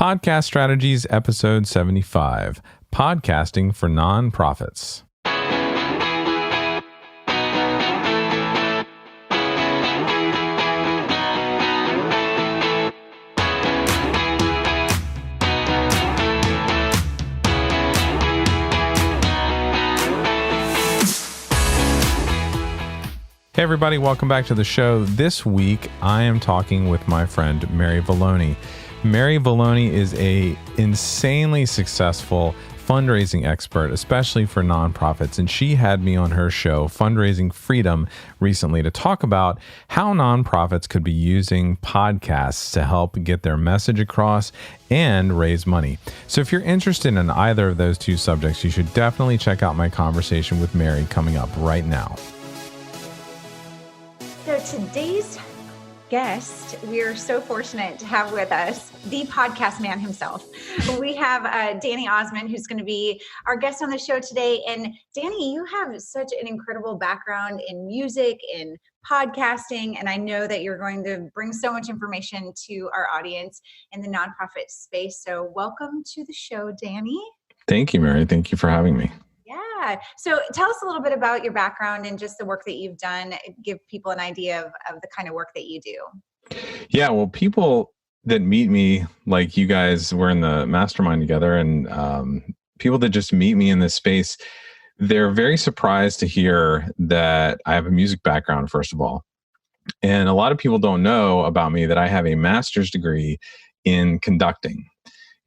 Podcast Strategies, Episode 75, Podcasting for Nonprofits. Hey everybody, welcome back to the show. This week, I am talking with my friend Mary Valloni. Mary Valloni is a insanely successful fundraising expert, especially for nonprofits, and she had me on her show, Fundraising Freedom, recently to talk about how nonprofits could be using podcasts to help get their message across and raise money. So if you're interested in either of those two subjects, you should definitely check out my conversation with Mary coming up right now. So today's guest, we are so fortunate to have with us the podcast man himself. We have Danny Osmond, who's going to be our guest on the show today. And Danny, you have such an incredible background in music, in podcasting, and I know that you're going to bring so much information to our audience in the nonprofit space. So welcome to the show, Danny. Thank you, Mary. Thank you for having me. Yeah. So tell us a little bit about your background and just the work that you've done. Give people an idea of the kind of work that you do. Yeah. Well, people that meet me, like you guys were in the mastermind together, and people that just meet me in this space, they're very surprised to hear that I have a music background, first of all. And a lot of people don't know about me that I have a master's degree in conducting.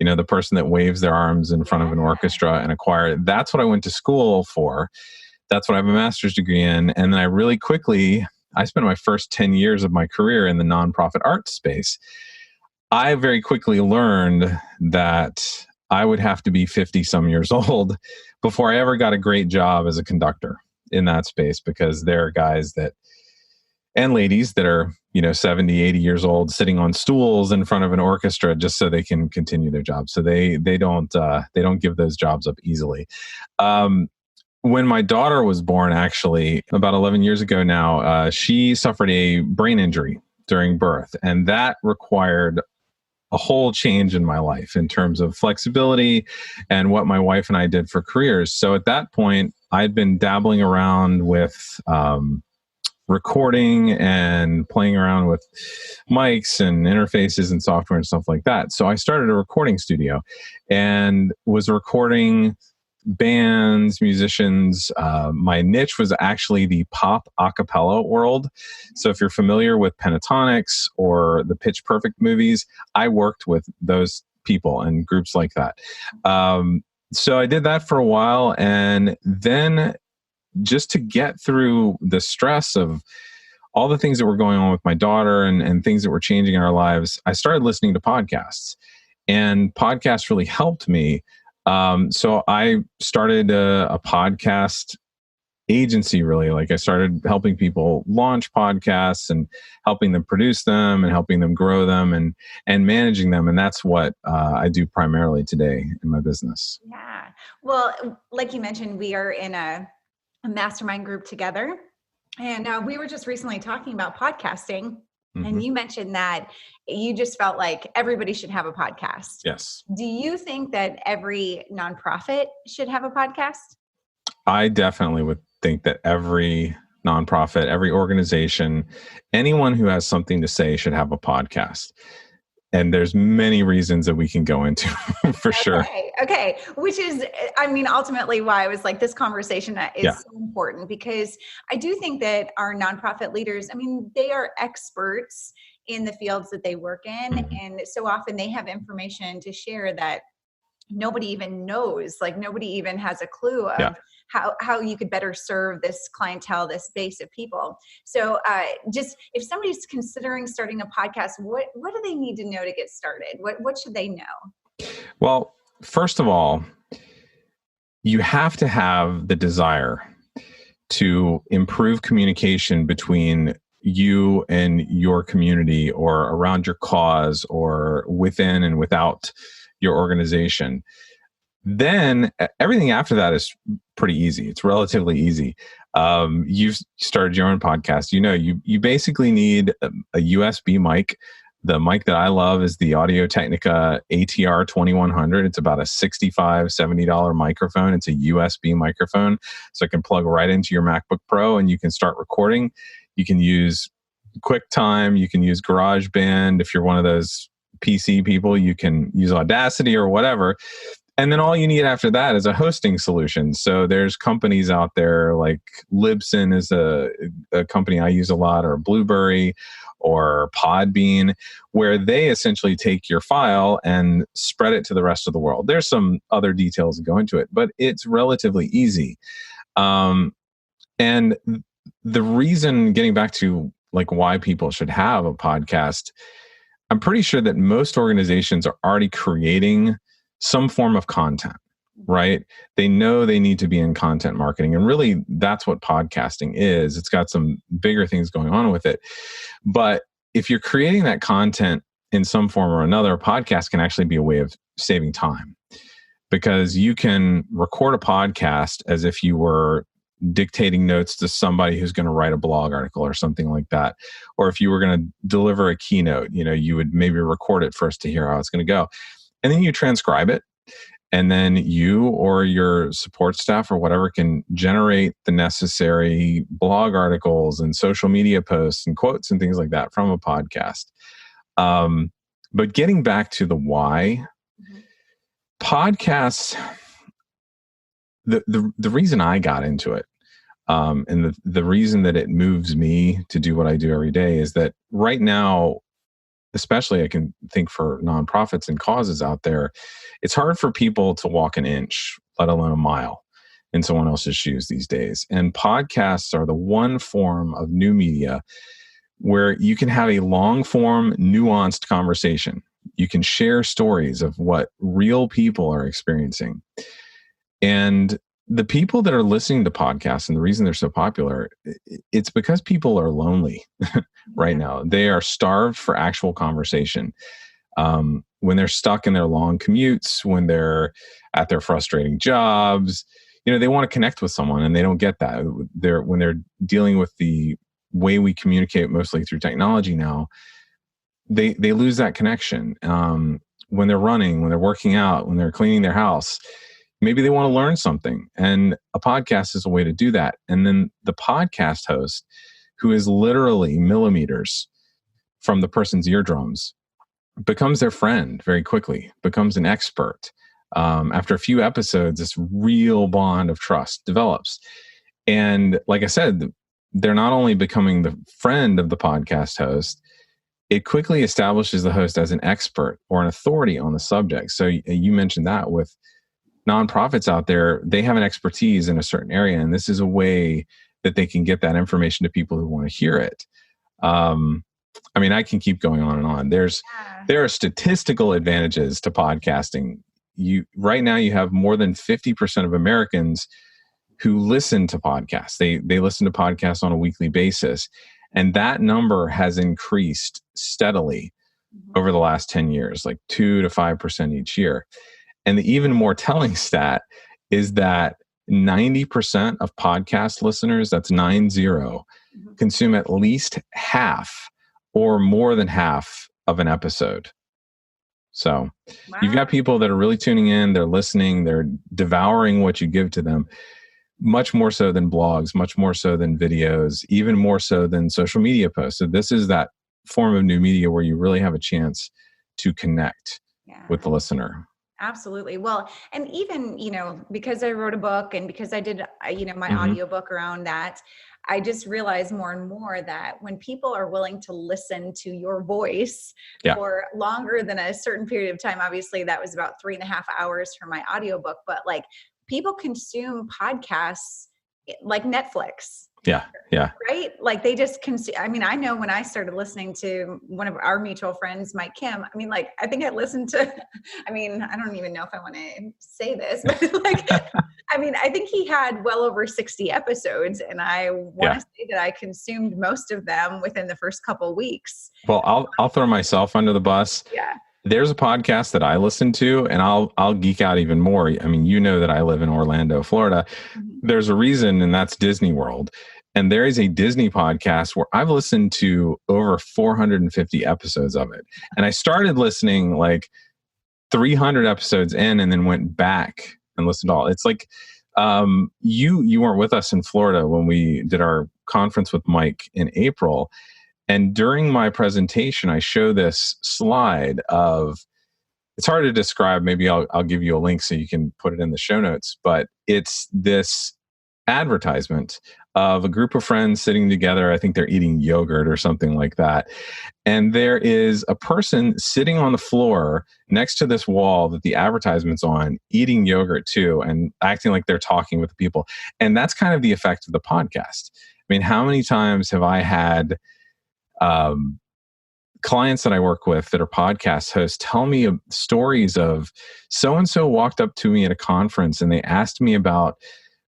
You know, the person that waves their arms in front of an orchestra and a choir. That's what I went to school for. That's what I have a master's degree in. And then I spent my first 10 years of my career in the nonprofit art space. I very quickly learned that I would have to be 50 some years old before I ever got a great job as a conductor in that space, because there are guys and ladies that are, 70, 80 years old sitting on stools in front of an orchestra just so they can continue their job. So they don't give those jobs up easily. When my daughter was born, actually, about 11 years ago now, she suffered a brain injury during birth, and that required a whole change in my life in terms of flexibility and what my wife and I did for careers. So at that point, I'd been dabbling around with recording and playing around with mics and interfaces and software and stuff like that. So I started a recording studio and was recording bands, musicians. My niche was actually the pop a cappella world. So if you're familiar with Pentatonics or the Pitch Perfect movies, I worked with those people and groups like that. So I did that for a while, and then just to get through the stress of all the things that were going on with my daughter and things that were changing in our lives, I started listening to podcasts, and podcasts really helped me. So I started a podcast agency, really. Like, I started helping people launch podcasts and helping them produce them and helping them grow them and managing them. And that's what I do primarily today in my business. Yeah. Well, like you mentioned, we are in a mastermind group together. And we were just recently talking about podcasting. Mm-hmm. And you mentioned that you just felt like everybody should have a podcast. Yes. Do you think that every nonprofit should have a podcast? I definitely would think that every nonprofit, every organization, anyone who has something to say should have a podcast. And there's many reasons that we can go into for sure. Okay. Which is, ultimately why I was like, this conversation is so important, because I do think that our nonprofit leaders, they are experts in the fields that they work in. Mm-hmm. And so often they have information to share that nobody even knows, like nobody even has a clue of how you could better serve this clientele, this base of people. So just if somebody's considering starting a podcast, what do they need to know to get started? What should they know? Well, first of all, you have to have the desire to improve communication between you and your community, or around your cause, or within and without your organization. Then everything after that is pretty easy. It's relatively easy. You've started your own podcast. You basically need a USB mic The mic that I love is the Audio Technica ATR 2100. It's about a $65, $70 microphone. It's a USB microphone, so it can plug right into your MacBook Pro and you can start recording. You can use QuickTime, you can use GarageBand. If you're one of those PC people, you can use Audacity or whatever. And then all you need after that is a hosting solution. So there's companies out there like Libsyn is a company I use a lot, or Blueberry or Podbean, where they essentially take your file and spread it to the rest of the world. There's some other details that go into it, but it's relatively easy. And the reason, getting back to like why people should have a podcast, I'm pretty sure that most organizations are already creating some form of content, right? They know they need to be in content marketing. And really, that's what podcasting is. It's got some bigger things going on with it. But if you're creating that content in some form or another, a podcast can actually be a way of saving time, because you can record a podcast as if you were dictating notes to somebody who's going to write a blog article or something like that. Or if you were going to deliver a keynote, you would maybe record it first to hear how it's going to go. And then you transcribe it. And then you or your support staff or whatever can generate the necessary blog articles and social media posts and quotes and things like that from a podcast. But getting back to the why, podcasts, the reason I got into it, and the reason that it moves me to do what I do every day, is that right now, especially I can think for nonprofits and causes out there, it's hard for people to walk an inch, let alone a mile, in someone else's shoes these days. And podcasts are the one form of new media where you can have a long form, nuanced conversation. You can share stories of what real people are experiencing. And the people that are listening to podcasts, and the reason they're so popular, it's because people are lonely right now. They are starved for actual conversation. When they're stuck in their long commutes, when they're at their frustrating jobs, they want to connect with someone, and they don't get that. When they're dealing with the way we communicate, mostly through technology now, they lose that connection. When they're running, when they're working out, when they're cleaning their house, maybe they want to learn something, and a podcast is a way to do that. And then the podcast host, who is literally millimeters from the person's eardrums, becomes their friend very quickly, becomes an expert. After a few episodes, this real bond of trust develops. And like I said, they're not only becoming the friend of the podcast host, it quickly establishes the host as an expert or an authority on the subject. So you mentioned that with nonprofits out there, they have an expertise in a certain area, and this is a way that they can get that information to people who want to hear it. I can keep going on and on. There are statistical advantages to podcasting. Right now you have more than 50% of Americans who listen to podcasts. They listen to podcasts on a weekly basis, and that number has increased steadily over the last 10 years, like 2 to 5% each year. And the even more telling stat is that 90% of podcast listeners, that's 90, consume at least half or more than half of an episode. So You've got people that are really tuning in, they're listening, they're devouring what you give to them, much more so than blogs, much more so than videos, even more so than social media posts. So this is that form of new media where you really have a chance to connect with the listener. Absolutely. Well, and even, because I wrote a book and because I did, my audiobook around that, I just realized more and more that when people are willing to listen to your voice for longer than a certain period of time, obviously that was about 3.5 hours for my audiobook, but like people consume podcasts like Netflix. Yeah. Yeah. Right. Like they just consume. I know when I started listening to one of our mutual friends, Mike Kim, I think I listened to, I don't even know if I want to say this, but I think he had well over 60 episodes, and I want to say that I consumed most of them within the first couple of weeks. Well, I'll throw myself under the bus. Yeah. There's a podcast that I listen to, and I'll geek out even more. That I live in Orlando, Florida. There's a reason, and that's Disney World. And there is a Disney podcast where I've listened to over 450 episodes of it. And I started listening like 300 episodes in and then went back and listened to all. It's like you weren't with us in Florida when we did our conference with Mike in April. And during my presentation, I show this slide of, it's hard to describe. Maybe I'll give you a link so you can put it in the show notes. But it's this advertisement of a group of friends sitting together. I think they're eating yogurt or something like that. And there is a person sitting on the floor next to this wall that the advertisement's on, eating yogurt too, and acting like they're talking with the people. And that's kind of the effect of the podcast. I mean, how many times have I had clients that I work with that are podcast hosts tell me stories of so-and-so walked up to me at a conference and they asked me about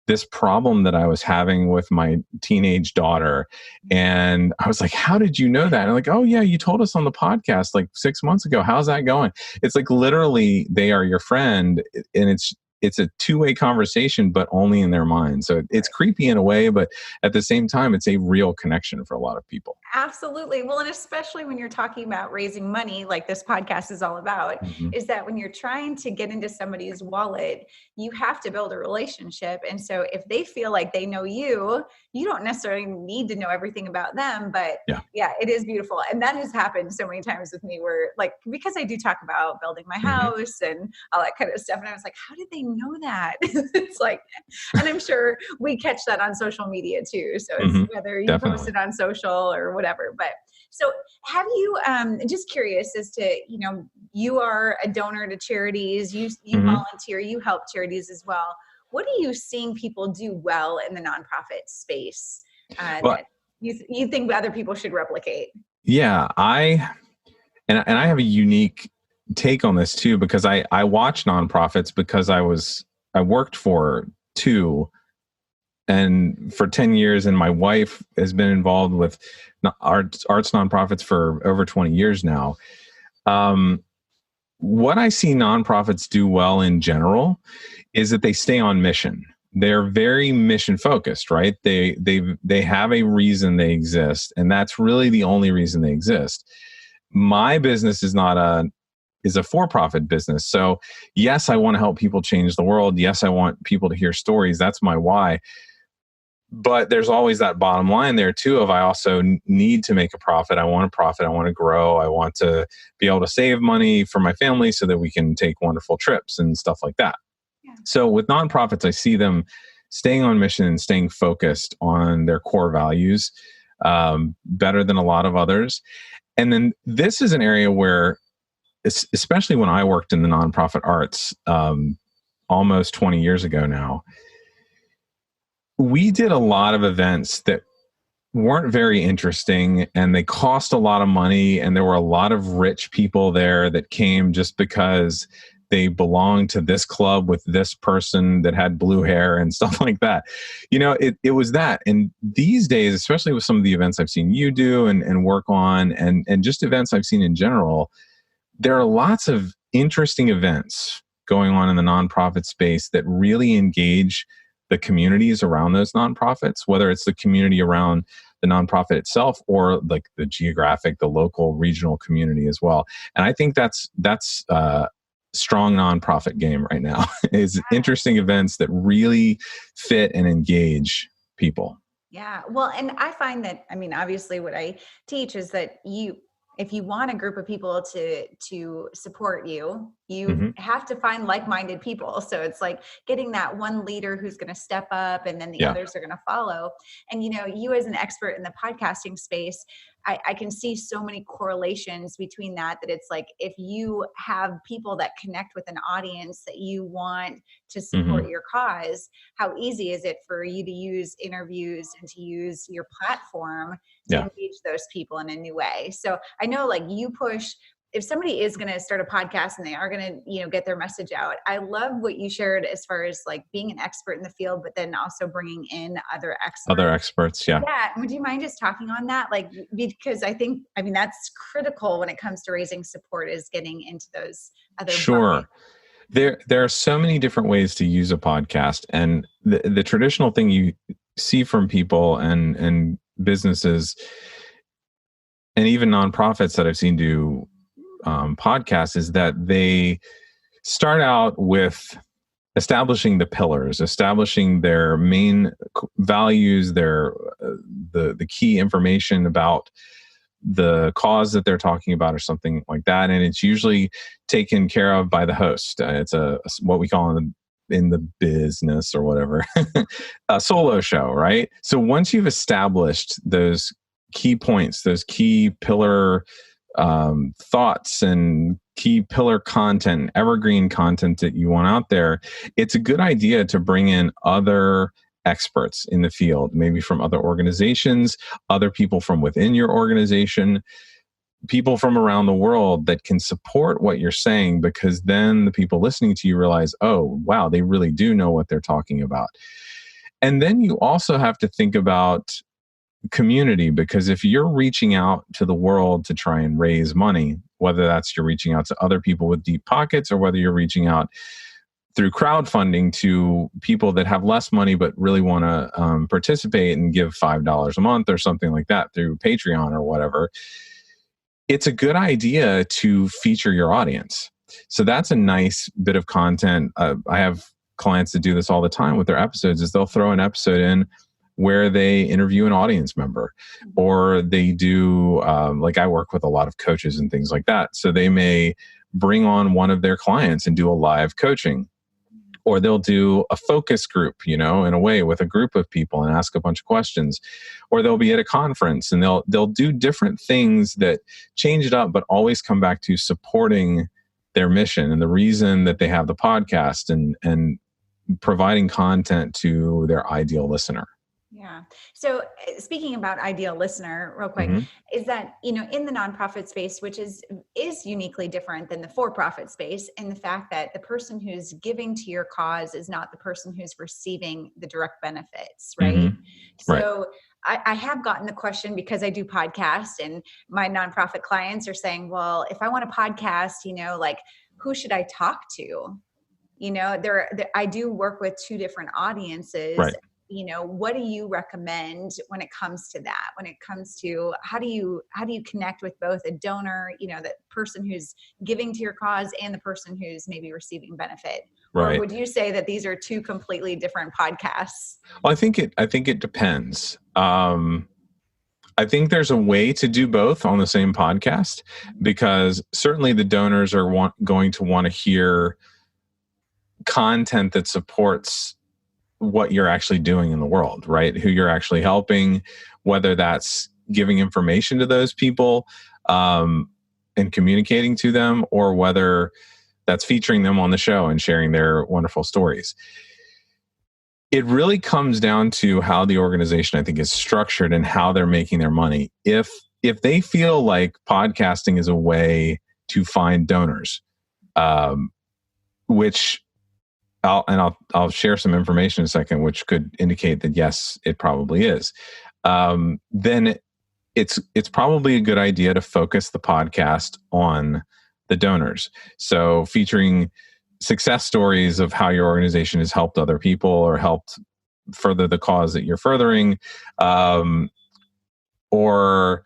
this problem that I was having with my teenage daughter. And I was like, how did you know that? And I'm like, oh yeah, you told us on the podcast like 6 months ago. How's that going? It's like literally they are your friend, and it's a two-way conversation, but only in their mind. So it's creepy in a way, but at the same time, it's a real connection for a lot of people. Absolutely. Well, and especially when you're talking about raising money, like this podcast is all about, is that when you're trying to get into somebody's wallet, you have to build a relationship. And so if they feel like they know you, you don't necessarily need to know everything about them, but yeah, it is beautiful. And that has happened so many times with me where like, because I do talk about building my house and all that kind of stuff. And I was like, how did they know that? It's like, and I'm sure we catch that on social media too. So it's whether you post it on social or whatever. But so have you, just curious as to, you know, you are a donor to charities, you volunteer, you help charities as well. What are you seeing people do well in the nonprofit space that you think other people should replicate? Yeah, I have a unique take on this too, because I watch nonprofits because I worked for two, and for 10 years, and my wife has been involved with arts nonprofits for over 20 years now. What I see nonprofits do well in general is that they stay on mission. They're very mission focused, right? They have a reason they exist, and that's really the only reason they exist. My business is a for-profit business. So yes, I want to help people change the world. Yes, I want people to hear stories. That's my why. But there's always that bottom line there too of I also need to make a profit. I want a profit. I want to grow. I want to be able to save money for my family so that we can take wonderful trips and stuff like that. Yeah. So with nonprofits, I see them staying on mission and staying focused on their core values better than a lot of others. And then this is an area where, especially when I worked in the nonprofit arts almost 20 years ago now, we did a lot of events that weren't very interesting, and they cost a lot of money, and there were a lot of rich people there that came just because they belonged to this club with this person that had blue hair and stuff like that. You know, it was that. And these days, especially with some of the events I've seen you do and work on, and just events I've seen in general, there are lots of interesting events going on in the nonprofit space that really engage the communities around those nonprofits, whether it's the community around the nonprofit itself or like the geographic, the local, regional community as well. And I think that's strong nonprofit game right now is interesting events that really fit and engage people. Yeah. Well, and I find that, I mean, obviously what I teach is that if you want a group of people to support you, you have to find like-minded people. So it's like getting that one leader who's going to step up, and then the others are going to follow. And, you know, you as an expert in the podcasting space, I can see so many correlations between that it's like, if you have people that connect with an audience that you want to support your cause, how easy is it for you to use interviews and to use your platform to engage those people in a new way? So I know like you push, if somebody is going to start a podcast and they are going to, you know, get their message out. I love what you shared as far as like being an expert in the field, but then also bringing in other experts. Yeah. Yeah. Would you mind just talking on that? Like, because I mean, that's critical when it comes to raising support, is getting into those other buckets. There are so many different ways to use a podcast, and the traditional thing see from people and businesses and even nonprofits that I've seen do podcasts is that they start out with establishing the pillars, establishing their main values, their the key information about the cause that they're talking about or something like that, and it's usually taken care of by the host. It's what we call in the business or whatever a solo show, right? So once you've established those key points, those key pillar thoughts and key pillar content, evergreen content that you want out there, it's a good idea to bring in other experts in the field, maybe from other organizations, other people from within your organization, people from around the world that can support what you're saying, because then the people listening to you realize, oh, wow, they really do know what they're talking about. And then you also have to think about community, because if you're reaching out to the world to try and raise money, whether that's you're reaching out to other people with deep pockets or whether you're reaching out through crowdfunding to people that have less money but really want to participate and give $5 a month or something like that through Patreon or whatever, it's a good idea to feature your audience. So that's a nice bit of content. I have clients that do this all the time with their episodes, is they'll throw an episode in where they interview an audience member, or they do, like I work with a lot of coaches and things like that. So they may bring on one of their clients and do a live coaching, or they'll do a focus group, in a way with a group of people and ask a bunch of questions, or they'll be at a conference and they'll do different things that change it up, but always come back to supporting their mission and the reason that they have the podcast and providing content to their ideal listener. Yeah. So speaking about ideal listener real quick, is that, in the nonprofit space, which is uniquely different than the for-profit space, and the fact that the person who's giving to your cause is not the person who's receiving the direct benefits, right? So I have gotten the question, because I do podcasts and my nonprofit clients are saying, well, if I want a podcast, like who should I talk to? I do work with two different audiences. Right. What do you recommend when it comes to that? When it comes to how do you connect with both a donor, the person who's giving to your cause, and the person who's maybe receiving benefit? Right. Or would you say that these are two completely different podcasts? Well, I think it depends. I think there's a way to do both on the same podcast, because certainly the donors are going to want to hear content that supports what you're actually doing in the world, right? Who you're actually helping, whether that's giving information to those people and communicating to them, or whether that's featuring them on the show and sharing their wonderful stories. It really comes down to how the organization, I think, is structured and how they're making their money. If they feel like podcasting is a way to find donors, which I'll share some information in a second, which could indicate that yes, it probably is. Then it's probably a good idea to focus the podcast on the donors. So featuring success stories of how your organization has helped other people or helped further the cause that you're furthering, or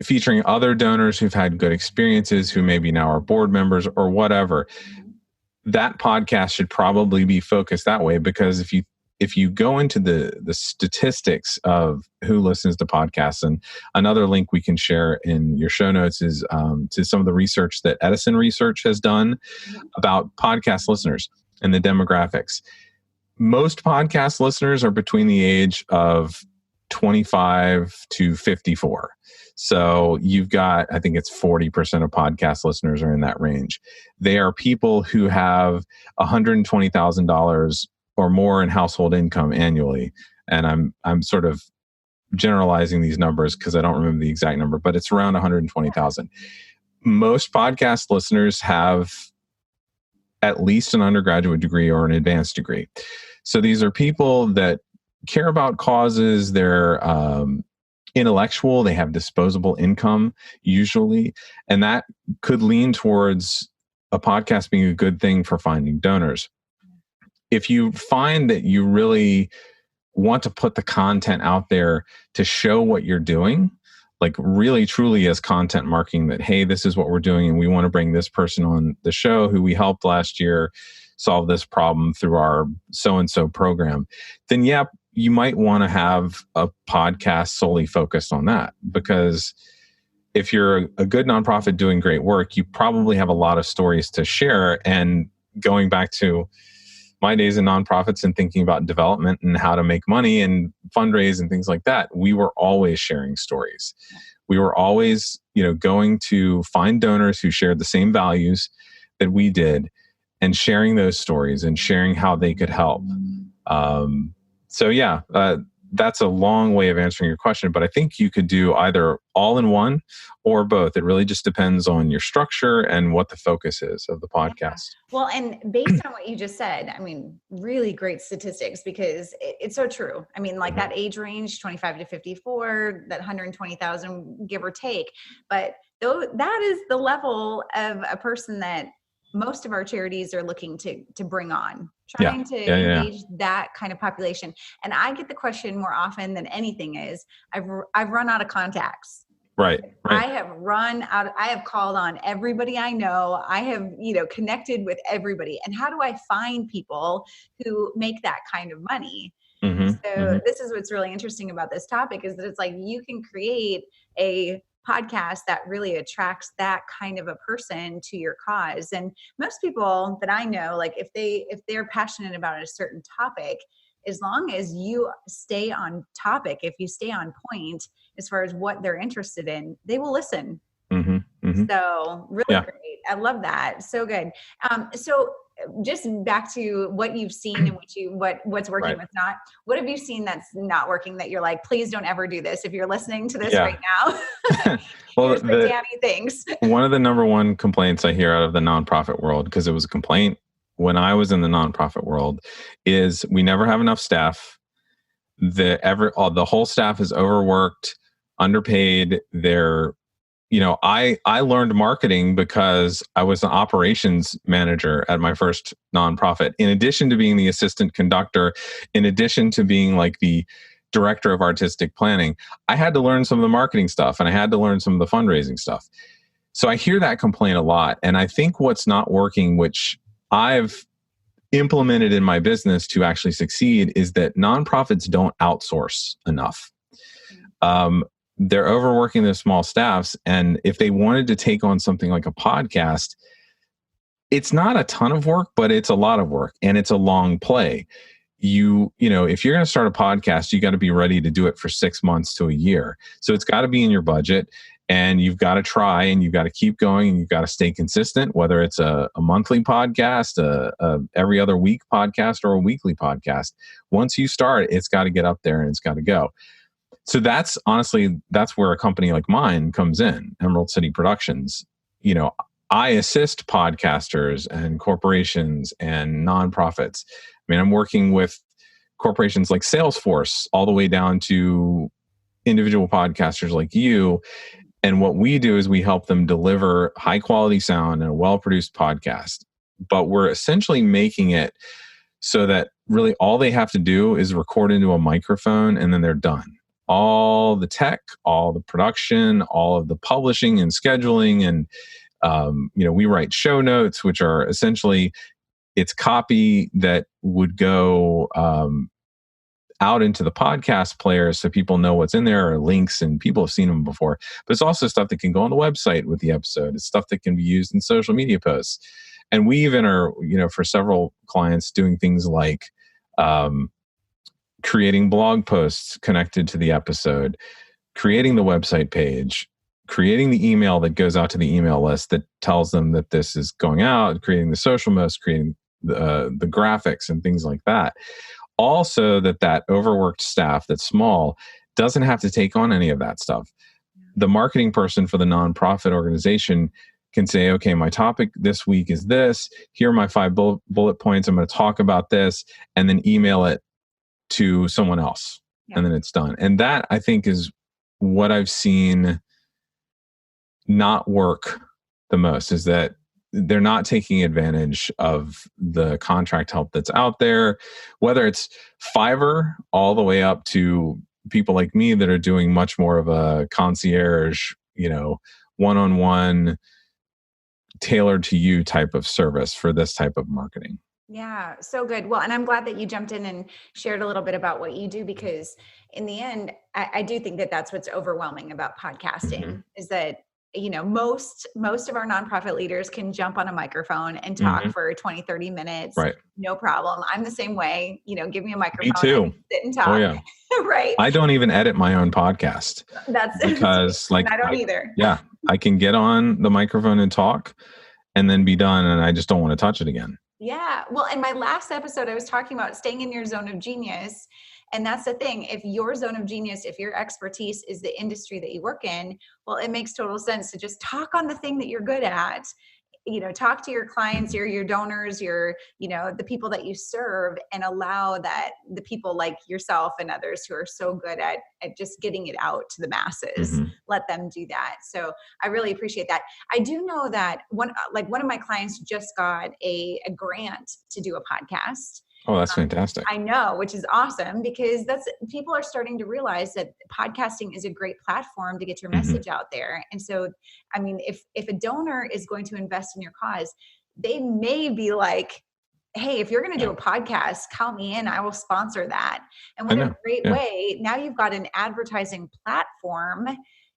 featuring other donors who've had good experiences, who maybe now are board members or whatever. That podcast should probably be focused that way, because if you go into the statistics of who listens to podcasts, and another link we can share in your show notes is to some of the research that Edison Research has done about podcast listeners and the demographics. Most podcast listeners are between the age of 25 to 54. So you've got, I think it's 40% of podcast listeners are in that range. They are people who have $120,000 or more in household income annually. And I'm sort of generalizing these numbers because I don't remember the exact number, but it's around 120,000. Most podcast listeners have at least an undergraduate degree or an advanced degree. So these are people that care about causes. They're intellectual, they have disposable income usually, and that could lean towards a podcast being a good thing for finding donors. If you find that you really want to put the content out there to show what you're doing, like really truly as content marketing, that, hey, this is what we're doing and we want to bring this person on the show who we helped last year solve this problem through our so-and-so program, then yeah, you might want to have a podcast solely focused on that. Because if you're a good nonprofit doing great work, you probably have a lot of stories to share. And going back to my days in nonprofits and thinking about development and how to make money and fundraise and things like that, we were always sharing stories. We were always, going to find donors who shared the same values that we did and sharing those stories and sharing how they could help. That's a long way of answering your question, but I think you could do either all in one or both. It really just depends on your structure and what the focus is of the podcast. Yeah. Well, and based on what you just said, I mean, really great statistics, because it's so true. I mean, like that age range, 25 to 54, that 120,000, give or take. But though that is the level of a person that most of our charities are looking to bring on, trying to engage that kind of population. And I get the question more often than anything is, I've run out of contacts. Right. I have run out. I have called on everybody I know. I have, connected with everybody. And how do I find people who make that kind of money? This is what's really interesting about this topic, is that it's like you can create a podcast that really attracts that kind of a person to your cause. And most people that I know, like if they're passionate about a certain topic, as long as you stay on topic, if you stay on point as far as what they're interested in, they will listen. So really great. I love that. So good. So just back to what you've seen and what's working, what's not. What have you seen that's not working that you're like, please don't ever do this? If you're listening to this right now, well, here's the Danny things. One of the number one complaints I hear out of the nonprofit world, because it was a complaint when I was in the nonprofit world, is we never have enough staff. The whole staff is overworked, underpaid. I learned marketing because I was an operations manager at my first nonprofit. In addition to being the assistant conductor, in addition to being like the director of artistic planning, I had to learn some of the marketing stuff and I had to learn some of the fundraising stuff. So I hear that complaint a lot. And I think what's not working, which I've implemented in my business to actually succeed, is that nonprofits don't outsource enough. They're overworking their small staffs. And if they wanted to take on something like a podcast, it's not a ton of work, but it's a lot of work and it's a long play. If you're going to start a podcast, you got to be ready to do it for 6 months to a year. So it's got to be in your budget, and you've got to try, and you've got to keep going, and you've got to stay consistent, whether it's a monthly podcast, a every other week podcast, or a weekly podcast. Once you start, it's got to get up there and it's got to go. So that's where a company like mine comes in, Emerald City Productions. I assist podcasters and corporations and nonprofits. I mean, I'm working with corporations like Salesforce all the way down to individual podcasters like you. And what we do is we help them deliver high quality sound and a well-produced podcast. But we're essentially making it so that really all they have to do is record into a microphone and then they're done. All the tech, all the production, all of the publishing and scheduling. And, we write show notes, which are essentially, it's copy that would go out into the podcast players so people know what's in there, or links, and people have seen them before. But it's also stuff that can go on the website with the episode. It's stuff that can be used in social media posts. And we even are, for several clients, doing things like creating blog posts connected to the episode, creating the website page, creating the email that goes out to the email list that tells them that this is going out, creating the social posts, creating the graphics and things like that. Also, that overworked staff that's small doesn't have to take on any of that stuff. The marketing person for the nonprofit organization can say, okay, my topic this week is this. Here are my 5 bullet points. I'm going to talk about this, and then email it to someone else. And then it's done. And that, I think, is what I've seen not work the most, is that they're not taking advantage of the contract help that's out there, whether it's Fiverr all the way up to people like me that are doing much more of a concierge, one-on-one, tailored to you type of service for this type of marketing. Yeah, so good. Well, and I'm glad that you jumped in and shared a little bit about what you do, because in the end, I do think that that's what's overwhelming about podcasting is that, most of our nonprofit leaders can jump on a microphone and talk for 20, 30 minutes. Right. No problem. I'm the same way, give me a microphone. Me too. Sit and talk. Oh, yeah. Right. I don't even edit my own podcast. That's because I don't either. Yeah. I can get on the microphone and talk and then be done. And I just don't want to touch it again. Yeah. Well, in my last episode, I was talking about staying in your zone of genius. And that's the thing. If your zone of genius, if your expertise is the industry that you work in, well, it makes total sense to just talk on the thing that you're good at. Talk to your clients, your donors, the people that you serve, and allow that the people like yourself and others who are so good at just getting it out to the masses, let them do that. So I really appreciate that. I do know that one of my clients just got a grant to do a podcast. Oh, that's fantastic. I know, which is awesome, because people are starting to realize that podcasting is a great platform to get your message out there. And so, I mean, if a donor is going to invest in your cause, they may be like, hey, if you're going to do a podcast, count me in, I will sponsor that. And what a great way. Now you've got an advertising platform,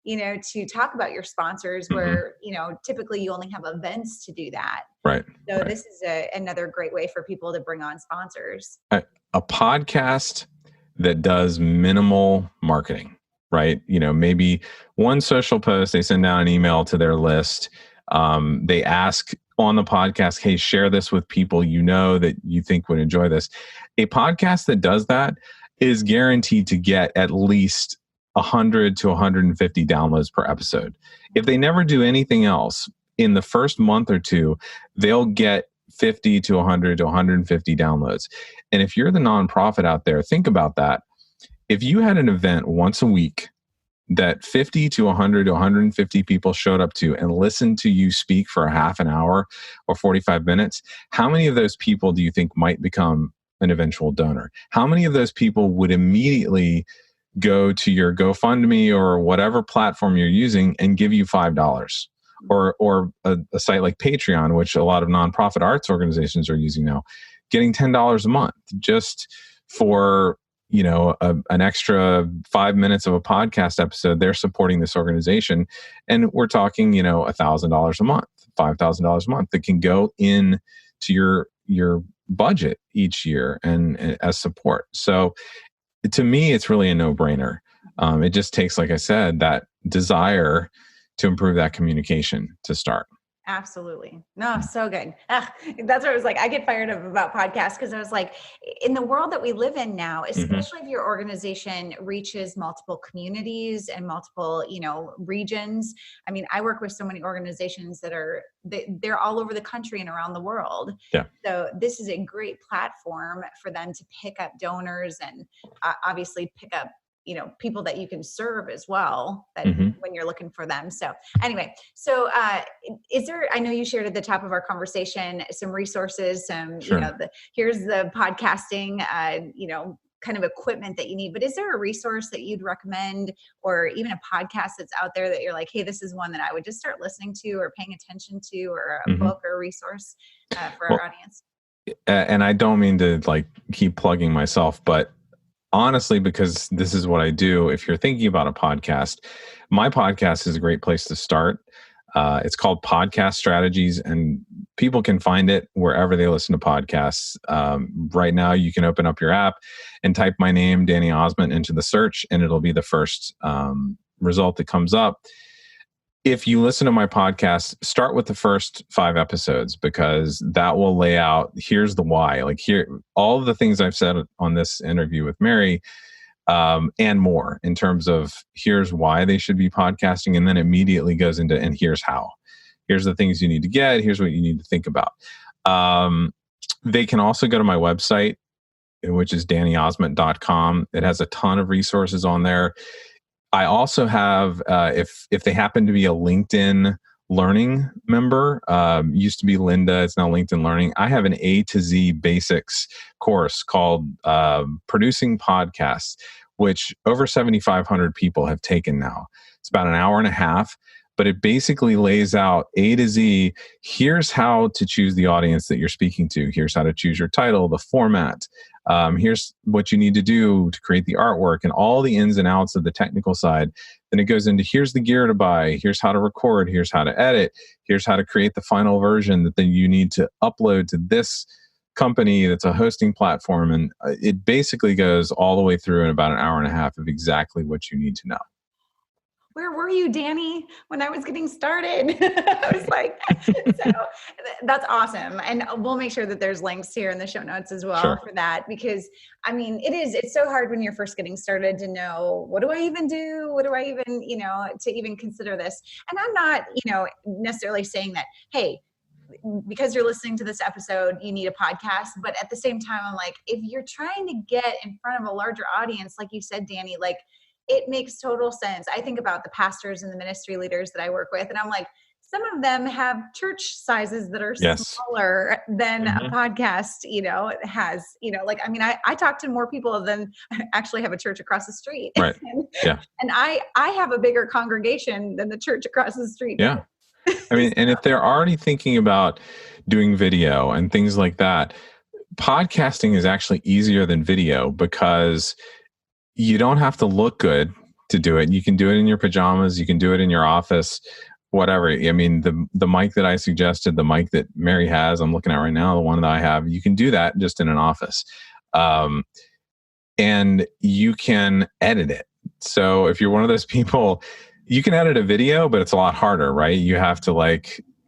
to talk about your sponsors where, typically you only have events to do that. Right. So this is another great way for people to bring on sponsors. A podcast that does minimal marketing, right? Maybe one social post, they send out an email to their list. They ask on the podcast, hey, share this with people that you think would enjoy this. A podcast that does that is guaranteed to get at least 100 to 150 downloads per episode. If they never do anything else, in the first month or two, they'll get 50 to 100 to 150 downloads. And if you're the nonprofit out there, think about that. If you had an event once a week that 50 to 100 to 150 people showed up to and listened to you speak for a half an hour or 45 minutes, how many of those people do you think might become an eventual donor? How many of those people would immediately go to your GoFundMe or whatever platform you're using and give you $5? Or a site like Patreon, which a lot of nonprofit arts organizations are using now, getting $10 a month just for an extra 5 minutes of a podcast episode. They're supporting this organization, and we're talking $1,000 a month, $5,000 a month that can go in to your budget each year and as support. So to me, it's really a no-brainer. It just takes, like I said, that desire to improve that communication to start. Absolutely. No, so good. That's what I was like. I get fired up about podcasts because I was like, in the world that we live in now, especially if your organization reaches multiple communities and multiple, regions. I mean, I work with so many organizations that they're all over the country and around the world. Yeah. So this is a great platform for them to pick up donors and obviously pick up people that you can serve as well when you're looking for them. So anyway, is there, I know you shared at the top of our conversation, some resources, here's the podcasting, kind of equipment that you need, but is there a resource that you'd recommend, or even a podcast that's out there that you're like, hey, this is one that I would just start listening to or paying attention to, or a book or a resource for our audience? And I don't mean to keep plugging myself, but honestly, because this is what I do, if you're thinking about a podcast, my podcast is a great place to start. It's called Podcast Strategies, and people can find it wherever they listen to podcasts. Right now, you can open up your app and type my name, Danny Osment, into the search, and it'll be the first result that comes up. If you listen to my podcast, start with the first 5 episodes, because that will lay out, here's the why. All of the things I've said on this interview with Mary, and more, in terms of here's why they should be podcasting, and then immediately goes into, and here's how. Here's the things you need to get. Here's what you need to think about. They can also go to my website, which is dannyosment.com. It has a ton of resources on there. I also have, if they happen to be a LinkedIn Learning member. Used to be Linda. It's now LinkedIn Learning. I have an A to Z basics course called Producing Podcasts, which over 7,500 people have taken now. It's about an hour and a half, but it basically lays out A to Z. Here's how to choose the audience that you're speaking to. Here's how to choose your title, the format. Here's what you need to do to create the artwork and all the ins and outs of the technical side. Then it goes into here's the gear to buy, here's how to record, here's how to edit, here's how to create the final version that then you need to upload to this company that's a hosting platform. And it basically goes all the way through in about an hour and a half of exactly what you need to know. Where were you, Danny, when I was getting started? I was like, so that's awesome. And we'll make sure that there's links here in the show notes as well for that, because I mean, it's so hard when you're first getting started to know, what do I even do? What do I even, to even consider this? And I'm not, necessarily saying that, hey, because you're listening to this episode, you need a podcast. But at the same time, I'm like, if you're trying to get in front of a larger audience, like you said, Danny, like, it makes total sense. I think about the pastors and the ministry leaders that I work with, and I'm like, some of them have church sizes that are smaller than a podcast, has, like, I mean, I talk to more people than actually have a church across the street. Right. Yeah. And I have a bigger congregation than the church across the street. Yeah. I mean, and if they're already thinking about doing video and things like that, podcasting is actually easier than video because you don't have to look good to do it. You can do it in your pajamas. You can do it in your office, whatever. I mean, the mic that I suggested, the mic that Mary has, I'm looking at right now, the one that I have, you can do that just in an office. And you can edit it. So if you're one of those people, you can edit a video, but it's a lot harder, right? You have to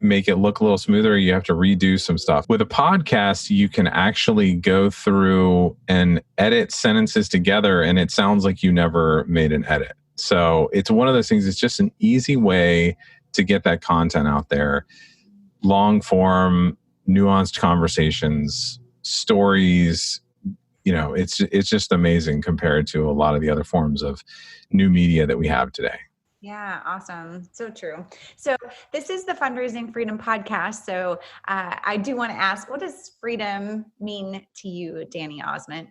make it look a little smoother. You have to redo some stuff. With a podcast, you can actually go through and edit sentences together, and it sounds like you never made an edit. So it's one of those things. It's just an easy way to get that content out there. Long form, nuanced conversations, stories. It's just amazing compared to a lot of the other forms of new media that we have today. Yeah, awesome. So true. So this is the Fundraising Freedom podcast. So I do want to ask, what does freedom mean to you, Danny Osment?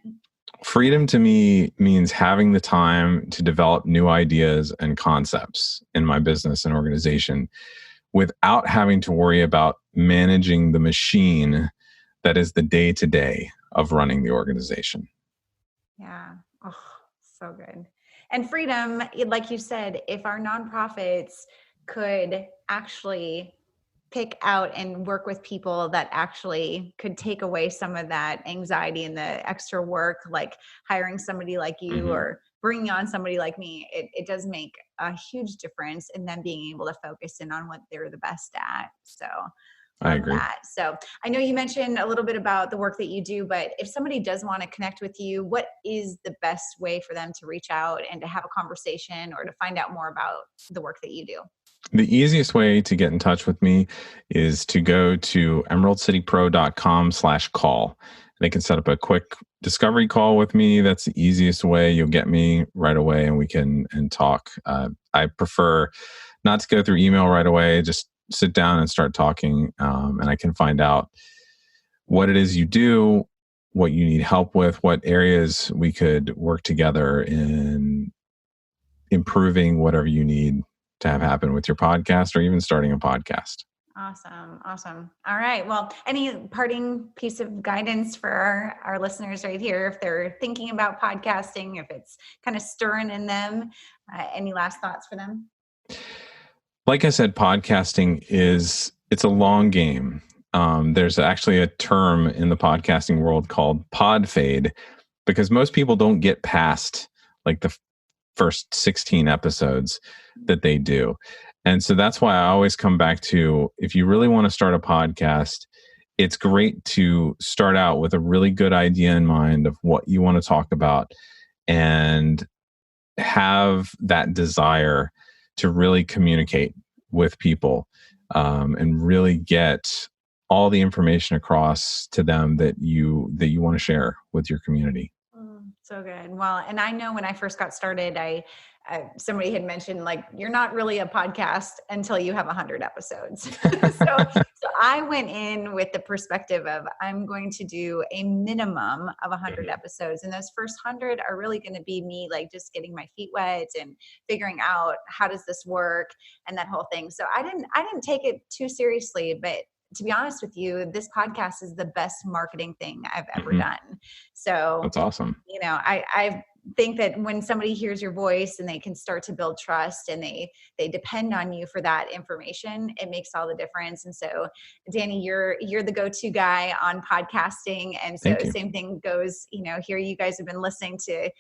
Freedom to me means having the time to develop new ideas and concepts in my business and organization without having to worry about managing the machine that is the day-to-day of running the organization. Yeah. Oh, so good. And freedom, like you said, if our nonprofits could actually pick out and work with people that actually could take away some of that anxiety and the extra work, like hiring somebody like you or bringing on somebody like me, it does make a huge difference in them being able to focus in on what they're the best at. So I agree. That. So I know you mentioned a little bit about the work that you do, but if somebody does want to connect with you, what is the best way for them to reach out and to have a conversation or to find out more about the work that you do? The easiest way to get in touch with me is to go to emeraldcitypro.com/call. They can set up a quick discovery call with me. That's the easiest way. You'll get me right away and we can talk. I prefer not to go through email right away. Just sit down and start talking, and I can find out what it is you do, what you need help with, what areas we could work together in improving whatever you need to have happen with your podcast or even starting a podcast. Awesome. All right. Well, any parting piece of guidance for our listeners right here, if they're thinking about podcasting, if it's kind of stirring in them, any last thoughts for them? Like I said, podcasting it's a long game. There's actually a term in the podcasting world called pod fade, because most people don't get past like the first 16 episodes that they do. And so that's why I always come back to, if you really want to start a podcast, it's great to start out with a really good idea in mind of what you want to talk about and have that desire to really communicate with people and really get all the information across to them that you want to share with your community. So good. Well, and I know when I first got started, somebody had mentioned like, you're not really a podcast until you have 100 episodes. So I went in with the perspective of I'm going to do a minimum of 100 episodes. And those first 100 are really going to be me like just getting my feet wet and figuring out how does this work and that whole thing. So I didn't take it too seriously, but to be honest with you, this podcast is the best marketing thing I've ever done. So that's awesome. I think that when somebody hears your voice and they can start to build trust and they depend on you for that information, it makes all the difference. And so, Danny, you're the go-to guy on podcasting. And so same thing goes, here you guys have been listening to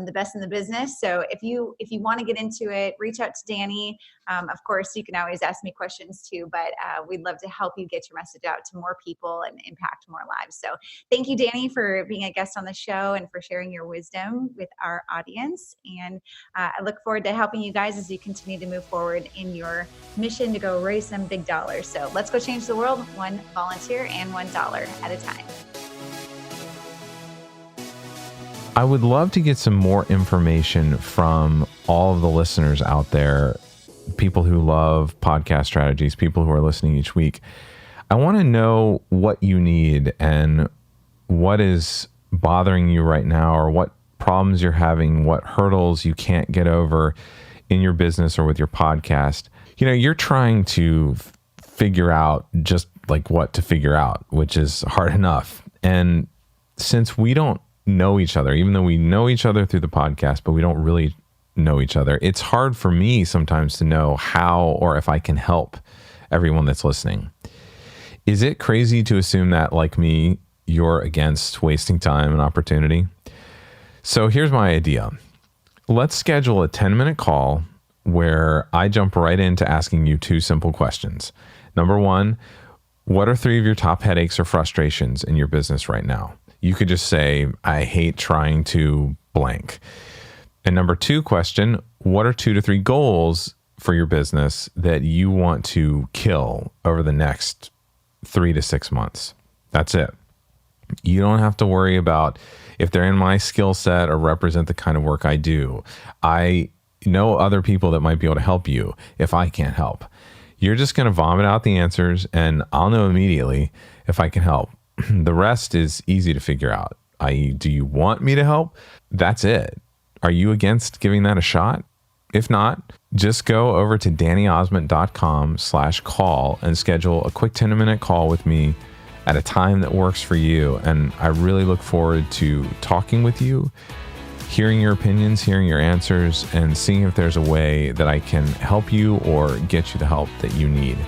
the best in the business. So if you want to get into it, reach out to Danny. Of course, you can always ask me questions too, but we'd love to help you get your message out to more people and impact more lives. So thank you, Danny, for being a guest on the show and for sharing your wisdom with our audience. And I look forward to helping you guys as you continue to move forward in your mission to go raise some big dollars. So let's go change the world one volunteer and $1 at a time. I would love to get some more information from all of the listeners out there, people who love podcast strategies, people who are listening each week. I want to know what you need and what is bothering you right now, or what problems you're having, what hurdles you can't get over in your business or with your podcast. You're trying to figure out just like what to figure out, which is hard enough. And since we don't know each other, even though we know each other through the podcast, but we don't really know each other, it's hard for me sometimes to know how or if I can help everyone that's listening. Is it crazy to assume that, like me, you're against wasting time and opportunity? So here's my idea. Let's schedule a 10-minute call where I jump right into asking you 2 simple questions. Number 1, what are 3 of your top headaches or frustrations in your business right now? You could just say, I hate trying to blank. And number 2 question, what are 2 to 3 goals for your business that you want to kill over the next 3 to 6 months? That's it. You don't have to worry about if they're in my skill set or represent the kind of work I do. I know other people that might be able to help you if I can't help. You're just going to vomit out the answers and I'll know immediately if I can help. The rest is easy to figure out. I.e., do you want me to help? That's it. Are you against giving that a shot? If not, just go over to dannyosment.com/call and schedule a quick 10-minute call with me at a time that works for you. And I really look forward to talking with you, hearing your opinions, hearing your answers, and seeing if there's a way that I can help you or get you the help that you need.